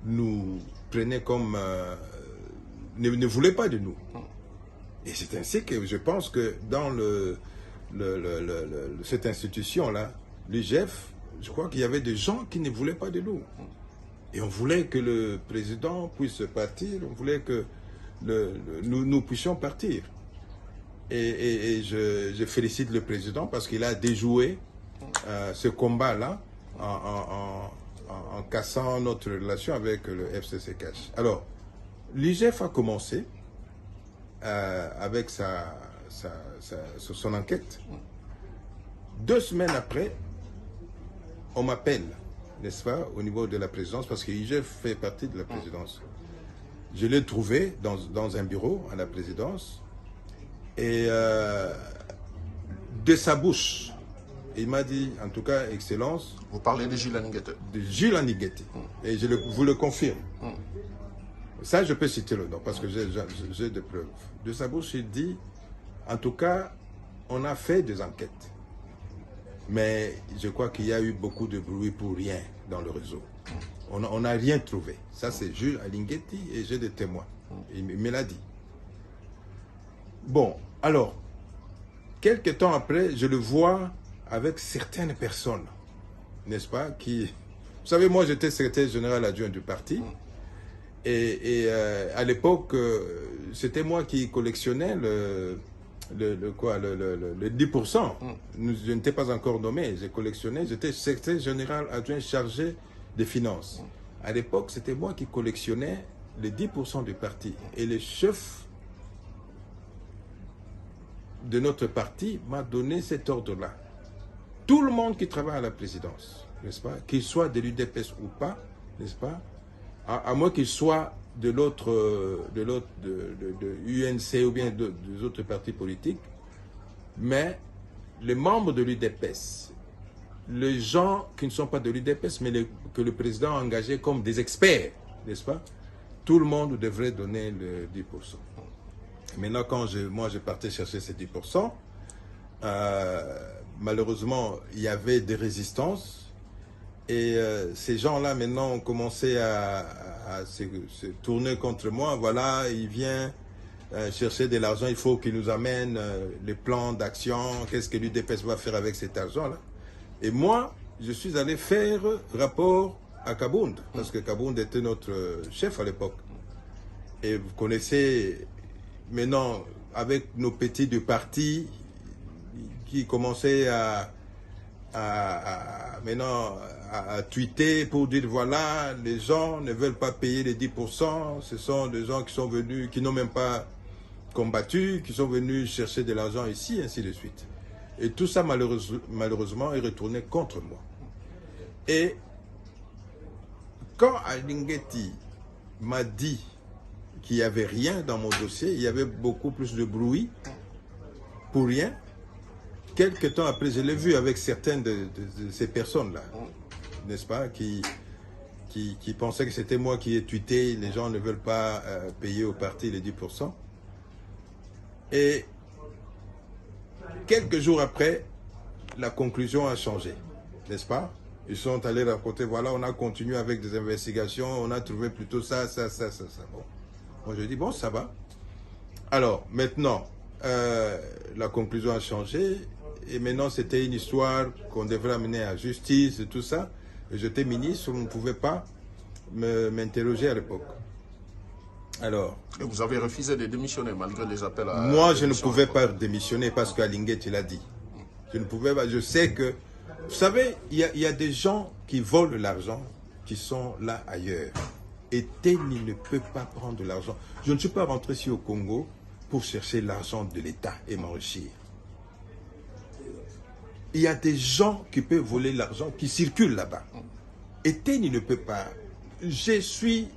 nous prenait comme... ne voulait pas de nous. Et c'est ainsi que je pense que dans cette institution-là, l'IGF, je crois qu'il y avait des gens qui ne voulaient pas de nous. Et on voulait que le président puisse partir, on voulait que nous puissions partir. Et je félicite le président parce qu'il a déjoué ce combat-là en cassant notre relation avec le FCC Cash. Alors, l'IGF a commencé avec son enquête. 2 semaines après, on m'appelle, n'est-ce pas, au niveau de la présidence, parce que l'IGF fait partie de la présidence. Je l'ai trouvé dans un bureau à la présidence, et de sa bouche, il m'a dit, en tout cas, Excellence... Vous parlez de Jules Aniguete. De Jules Aniguete. Et je vous le confirme. Ça, je peux citer le nom, parce que j'ai des preuves. De sa bouche, il dit, en tout cas, on a fait des enquêtes. Mais je crois qu'il y a eu beaucoup de bruit pour rien dans le réseau. On n'a rien trouvé. Ça, c'est Jules Aniguete et j'ai des témoins. Il me l'a dit. Bon, alors, quelques temps après, je le vois avec certaines personnes, n'est-ce pas, qui... Vous savez, moi, j'étais secrétaire général adjoint du parti. Et à l'époque, c'était moi qui collectionnais le 10%. Je n'étais pas encore nommé, j'ai collectionné, j'étais secrétaire général adjoint chargé des finances. À l'époque, c'était moi qui collectionnais les 10% du parti. Et le chef de notre parti m'a donné cet ordre-là. Tout le monde qui travaille à la présidence, n'est-ce pas, qu'il soit de l'UDPS ou pas, n'est-ce pas, à moins qu'il soit de UNC ou bien des autres partis politiques, mais les membres de l'UDPS, les gens qui ne sont pas de l'UDPS, mais que le président a engagés comme des experts, n'est-ce pas, tout le monde devrait donner le 10%. Maintenant, quand moi je partais chercher ces 10%, malheureusement, il y avait des résistances. Et ces gens-là, maintenant, ont commencé à se tourner contre moi. Voilà, il vient chercher de l'argent, il faut qu'il nous amène les plans d'action, qu'est-ce que l'UDPS va faire avec cet argent-là. Et moi, je suis allé faire rapport à Kabound, parce que Kabound était notre chef à l'époque. Et vous connaissez, maintenant, avec nos petits du parti, qui commençaient maintenant à tweeter pour dire voilà, les gens ne veulent pas payer les 10%, ce sont des gens qui sont venus, qui n'ont même pas combattu, qui sont venus chercher de l'argent ici, ainsi de suite. Et tout ça, malheureusement, est retourné contre moi. Et quand Aniguete m'a dit qu'il n'y avait rien dans mon dossier, il y avait beaucoup plus de bruit pour rien. Quelques temps après, je l'ai vu avec certaines de ces personnes-là, n'est-ce pas, qui pensaient que c'était moi qui ai tweeté, les gens ne veulent pas payer au parti les 10%. Et quelques jours après, la conclusion a changé, n'est-ce pas? Ils sont allés raconter, voilà, on a continué avec des investigations, on a trouvé plutôt ça. Bon. Moi, je dis, bon, ça va. Alors, maintenant, la conclusion a changé. Et maintenant, c'était une histoire qu'on devrait amener à justice et tout ça. Et j'étais ministre, on ne pouvait pas m'interroger à l'époque. Alors... Et vous avez refusé de démissionner malgré les appels à... Moi, je ne pouvais pas démissionner parce qu'Aniguete l'a dit. Je ne pouvais pas, je sais que... Vous savez, il y a des gens qui volent l'argent, qui sont là ailleurs. Et Teni ne peut pas prendre de l'argent. Je ne suis pas rentré ici au Congo pour chercher l'argent de l'État et m'enrichir. Il y a des gens qui peuvent voler l'argent, qui circulent là-bas. Et Teni ne peut pas. Je suis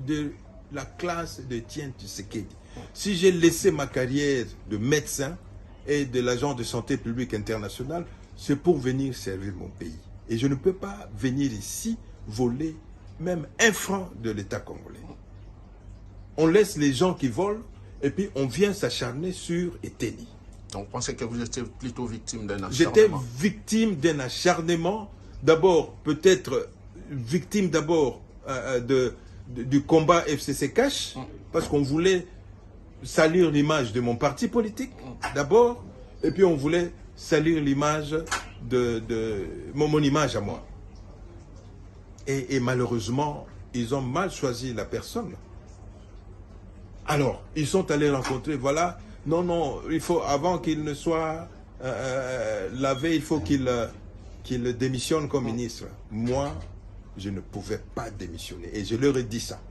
de la classe de Etienne Tshisekedi. Si j'ai laissé ma carrière de médecin et de l'agent de santé publique internationale, c'est pour venir servir mon pays. Et je ne peux pas venir ici voler même 1 franc de l'État congolais. On laisse les gens qui volent et puis on vient s'acharner sur Teni. Donc, vous pensez que vous étiez plutôt victime d'un acharnement? J'étais victime d'un acharnement. D'abord, peut-être victime d'abord du combat FCC Cash, parce qu'on voulait salir l'image de mon parti politique, d'abord, et puis on voulait salir l'image de mon image à moi. Et malheureusement, ils ont mal choisi la personne. Alors, ils sont allés rencontrer, voilà, non, il faut, avant qu'il ne soit lavé, il faut qu'il démissionne comme ministre. Moi, je ne pouvais pas démissionner, et je leur ai dit ça.